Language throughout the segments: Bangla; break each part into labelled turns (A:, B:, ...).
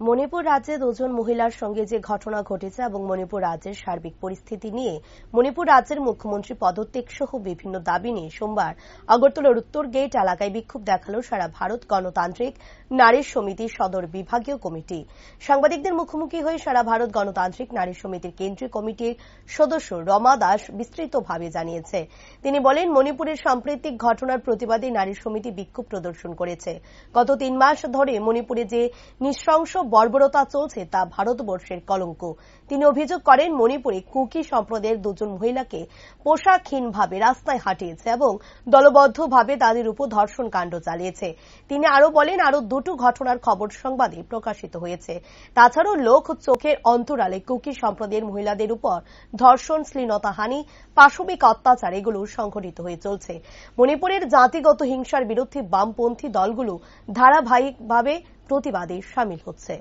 A: মণিপুর রাজ্যে দুজন মহিলার সঙ্গে যে ঘটনা ঘটেছে এবং মণিপুর রাজ্যের সার্বিক পরিস্থিতি নিয়ে মণিপুর রাজ্যের মুখ্যমন্ত্রী পদত্যাগ সহ বিভিন্ন দাবি নিয়ে সোমবার আগরতলার উত্তর গেট এলাকায় বিক্ষোভ দেখালো সারা ভারত গণতান্ত্রিক নারী সমিতির সদর বিভাগীয় কমিটি। সাংবাদিকদের মুখোমুখি হয়ে সারা ভারত গণতান্ত্রিক নারী সমিতির কেন্দ্রীয় কমিটির সদস্য রমা দাস বিস্তৃতভাবে জানিয়েছে। তিনি বলেন, মণিপুরের সাম্প্রতিক ঘটনার প্রতিবাদে নারী সমিতি বিক্ষোভ প্রদর্শন করেছে। গত 3 মাস ধরে মণিপুরে যে নৃশংস বর্বরতা চলছে তা ভারতবর্ষের কলঙ্ক। তিনি অভিযোগ করেন, মণিপুরে কুকি সম্প্রদায়ের দুজন মহিলাকে পোশাকহীনভাবে রাস্তায় হাঁটিয়েছে এবং দলবদ্ধভাবে তাদের উপর ধর্ষণ কাণ্ড চালিয়েছে। তিনি আরো বলেন, আরো দুটো ঘটনার খবর সংবাদে প্রকাশিত হয়েছে। তাছাড়াও লোক চোখের অন্তরালে কুকি সম্প্রদায়ের মহিলাদের উপর ধর্ষণ, শ্লীলতাহানি, পাশবিক অত্যাচার এগুলো সংঘটিত হয়ে চলছে। মণিপুরের জাতিগত হিংসার বিরুদ্ধে বামপন্থী দলগুলো ধারাবাহিকভাবে প্রতিবাদে সামিল হচ্ছে।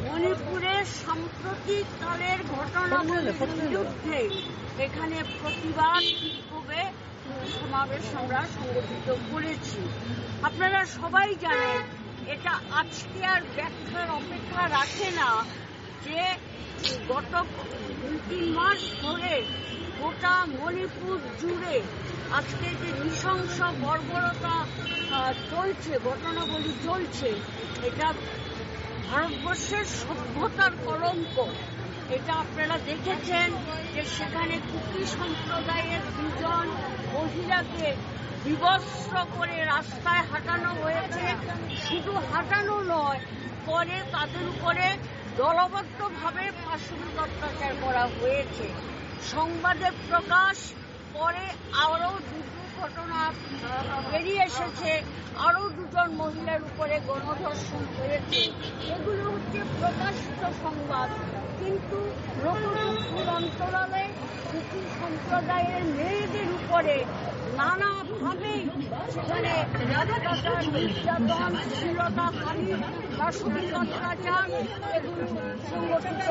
B: মণিপুরের সাম্প্রতিক কালের ঘটনাগুলির বিরুদ্ধে এখানে প্রতিবাদ বিক্ষোভে সমাবেশ আমরা সংগঠিত করেছি। আপনারা সবাই জানেন, এটা আজকে আর ব্যাখ্যার অপেক্ষা রাখে না যে গত 2-3 মাস ধরে গোটা মণিপুর জুড়ে আজকে যে নৃশংস বর্বরতা চলছে, ঘটনাগুলি চলছে, এটা ভারতবর্ষের সভ্যতার কলঙ্ক। এটা আপনারা দেখেছেন যে সেখানে কুকি সম্প্রদায়ের 2জন মহিলাকে বিবস্ত্র করে রাস্তায় হাঁটানো হয়েছে। শুধু হাঁটানো নয়, পরে তাদের উপরে দলবদ্ধভাবে পাশবিক অত্যাচার করা হয়েছে। সংবাদে প্রকাশ পরে আরও দুটো ঘটনা বেরিয়ে এসেছে, আরও 2জন মহিলার উপরে গণধর্ষণ হয়েছে। এগুলো হচ্ছে প্রকাশিত সংবাদ, কিন্তু লোকচক্ষুর অন্তরালে কুকি সম্প্রদায়ের মেয়েদের উপরে নানাভাবেই সেখানে নির্যাতন, শ্লীলতাহানি, পাশবিক অত্যাচার এগুলো সংগঠিত